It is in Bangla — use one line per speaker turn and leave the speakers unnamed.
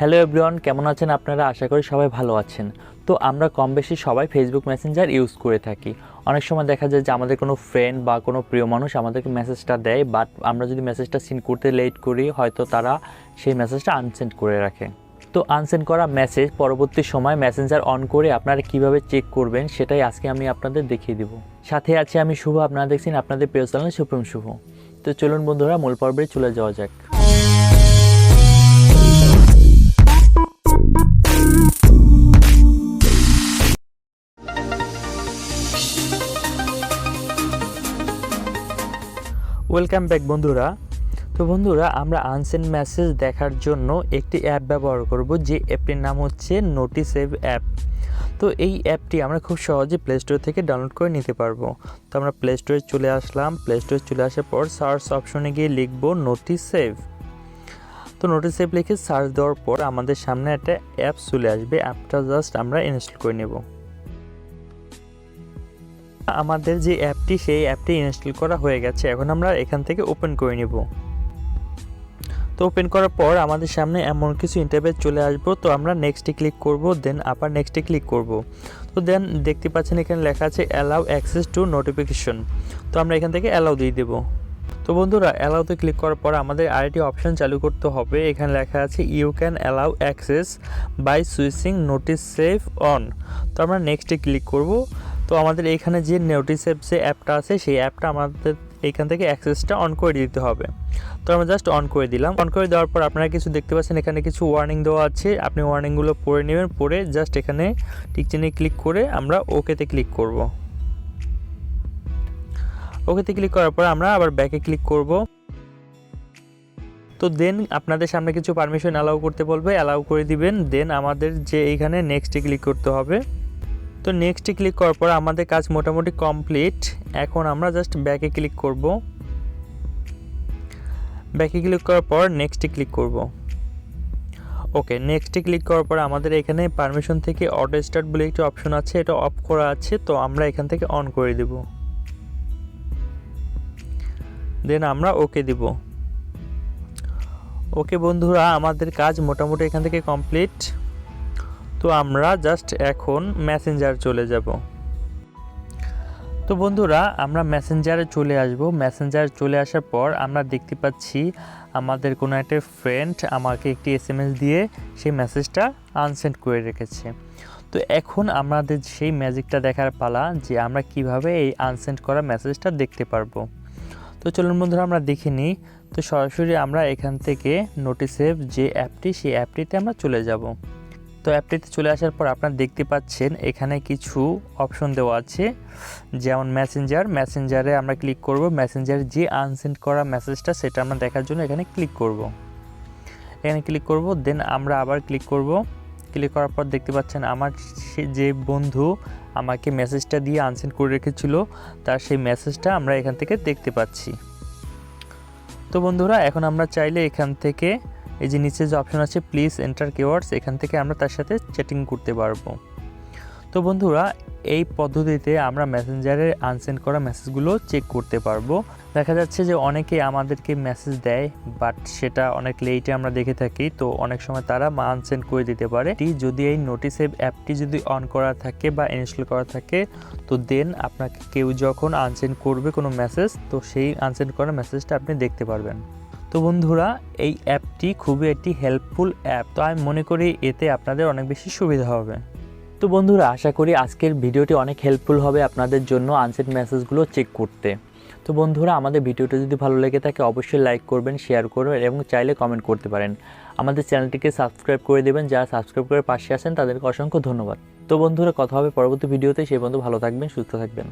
হ্যালো এভরিওয়ান, কেমন আছেন আপনারা? আশা করি সবাই ভালো আছেন। তো আমরা কম বেশি সবাই ফেসবুক মেসেঞ্জার ইউজ করে থাকি। অনেক সময় দেখা যায় যে আমাদের কোনো ফ্রেন্ড বা কোনো প্রিয় মানুষ আমাদেরকে মেসেজটা দেয়, বাট আমরা যদি মেসেজটা সিন করতে লেট করি, হয়তো তারা সেই মেসেজটা আনসেন্ড করে রাখে। তো আনসেন্ড করা মেসেজ পরবর্তী সময় মেসেঞ্জার অন করে আপনারা কিভাবে চেক করবেন সেটাই আজকে আমি আপনাদের দেখিয়ে দিব। সাথে আছে আমি শুভ, আপনারা দেখছেন আপনাদের প্রিয় চ্যানেল সুপ্রিম শুভ। তো চলুন বন্ধুরা, মূল পর্বে চলে যাওয়া যাক। ওয়েলকাম ব্যাক বন্ধুরা। তো বন্ধুরা, আমরা আনসেন্ড মেসেজ দেখার জন্য একটি অ্যাপ ব্যবহার করব, যে অ্যাপটির নাম হচ্ছে নোটিসেভ অ্যাপ। তো এই অ্যাপটি আমরা খুব সহজে প্লে স্টোর থেকে ডাউনলোড করে নিতে পারবো। তো আমরা প্লে স্টোরে চলে আসলাম। প্লে স্টোরে চলে আসার পর সার্চ অপশনে গিয়ে লিখব নোটিসেভ। তো নোটিসেভ লিখে সার্চ দেওয়ার পর আমাদের সামনে একটা অ্যাপ চলে আসবে। অ্যাপটা জাস্ট আমরা ইনস্টল করে নেব। আমাদের যে অ্যাপটি, সেই অ্যাপটি ইনস্টল করা হয়ে গেছে। এখন আমরা এখান থেকে ওপেন করে নেব। তো ওপেন করার পর আমাদের সামনে এমন কিছু ইন্টারফেস চলে আসবো। তো আমরা নেক্সটে ক্লিক করব, দেন আবার নেক্সটে ক্লিক করব। তো দেন দেখতে পাচ্ছেন এখানে লেখা আছে অ্যালাউ অ্যাক্সেস টু নোটিফিকেশন। তো আমরা এখান থেকে অ্যালাউ দিয়ে দেব। তো বন্ধুরা, অ্যালাউতে ক্লিক করার পর আমাদের আরেকটি অপশান চালু করতে হবে। এখানে লেখা আছে you can allow access by switching Notisave on. তো আমরা নেক্সটে ক্লিক করব। তো আমাদের এখানে যে নোটিসেভ যে অ্যাপটা আছে, সেই অ্যাপটা আমাদের এইখান থেকে অ্যাক্সেসটা অন করে দিতে হবে। তো আমরা জাস্ট অন করে দিলাম। অন করে দেওয়ার পর আপনারা কিছু দেখতে পাচ্ছেন, এখানে কিছু ওয়ার্নিং দেওয়া আছে। আপনি ওয়ার্নিংগুলো পড়ে নেবেন। পড়ে জাস্ট এখানে টিক চিহ্নে ক্লিক করে আমরা ওকেতে ক্লিক করব। ওকেতে ক্লিক করার পর আমরা আবার ব্যাকে ক্লিক করব। তো দেন আপনাদের সামনে কিছু পারমিশন অ্যালাউ করতে বলবে, অ্যালাউ করে দিবেন। দেন আমাদের যে এইখানে নেক্সটে ক্লিক করতে হবে। তো নেক্সটে ক্লিক করার পর আমাদের কাজ মোটামুটি কমপ্লিট। এখন আমরা জাস্ট ব্যাকে ক্লিক করব। ব্যাকে ক্লিক করার পর নেক্সটে ক্লিক করব। ওকে, নেক্সটে ক্লিক করার পর আমাদের এখানে পারমিশন থেকে অটো স্টার্ট বলে একটি অপশন আছে, এটা অফ করা আছে। তো আমরা এখান থেকে অন করে দেব। দেন আমরা ওকে দিব। ওকে বন্ধুরা, আমাদের কাজ মোটামুটি এখান থেকে কমপ্লিট। তো আমরা জাস্ট এখন মেসেঞ্জার চলে যাব। তো বন্ধুরা, আমরা মেসেঞ্জারে চলে আসব। মেসেঞ্জার চলে আসার পর আমরা দেখতে পাচ্ছি আমাদের কোনো একটা ফ্রেন্ড আমাকে একটি এসএমএস দিয়ে সেই মেসেজটা আনসেন্ড করে রেখেছে। তো এখন আমাদের সেই ম্যাজিকটা দেখার পালা, যে আমরা কিভাবে এই আনসেন্ড করা মেসেজটা দেখতে পারবো। তো চলুন বন্ধুরা, আমরা দেখে নিই। তো সরাসরি আমরা এখান থেকে নোটিসেভ যে অ্যাপটি, সেই অ্যাপটিতে আমরা চলে যাব। তো অ্যাপটিতে চলে আসার পর আপনারা দেখতে পাচ্ছেন এখানে কিছু অপশন দেওয়া আছে, যেমন মেসেঞ্জারে আমরা ক্লিক করব। মেসেঞ্জারে যে আনসেন্ড করা মেসেজটা, সেটা আমরা দেখার জন্য এখানে ক্লিক করব। এখানে ক্লিক করব, দেন আমরা আবার ক্লিক করব। ক্লিক করার পর দেখতে পাচ্ছেন আমার যে বন্ধু আমাকে মেসেজটা দিয়ে আনসেন্ড করে রেখেছিল, তার সেই মেসেজটা আমরা এখান থেকে দেখতে পাচ্ছি। তো বন্ধুরা, এখন আমরা চাইলে এখান থেকে এই যে নিচে যে অপশন আছে প্লিজ এন্টার কিওয়ার্ডস, এখান থেকে আমরা তার সাথে চ্যাটিং করতে পারবো। তো বন্ধুরা, এই পদ্ধতিতে আমরা মেসেঞ্জারে আনসেন্ড করা মেসেজগুলো চেক করতে পারবো। দেখা যাচ্ছে যে অনেকে আমাদেরকে মেসেজ দেয়, বাট সেটা অনেক লেটে আমরা দেখে থাকি। তো অনেক সময় তারা আনসেন্ড করে দিতে পারে। যদি এই নোটিসেভ অ্যাপটি যদি অন করা থাকে বা ইনস্টল করা থাকে, তো দেন আপনাকে কেউ যখন আনসেন্ড করবে কোনো মেসেজ, তো সেই আনসেন্ড করা মেসেজটা আপনি দেখতে পারবেন। তো বন্ধুরা, এই অ্যাপটি খুবই একটি হেল্পফুল অ্যাপ। তো আমি মনে করি এতে আপনাদের অনেক বেশি সুবিধা হবে। তো বন্ধুরা, আশা করি আজকের ভিডিওটি অনেক হেল্পফুল হবে আপনাদের জন্য আনসেন্ড মেসেজগুলো চেক করতে। তো বন্ধুরা, আমাদের ভিডিওটি যদি ভালো লেগে থাকে অবশ্যই লাইক করবেন, শেয়ার করবেন এবং চাইলে কমেন্ট করতে পারেন। আমাদের চ্যানেলটিকে সাবস্ক্রাইব করে দেবেন। যারা সাবস্ক্রাইব করে পাশে আছেন তাদেরকে অসংখ্য ধন্যবাদ। তো বন্ধুরা, কথা হবে পরবর্তী ভিডিওতে। সেই বন্ধু ভালো থাকবেন, সুস্থ থাকবেন।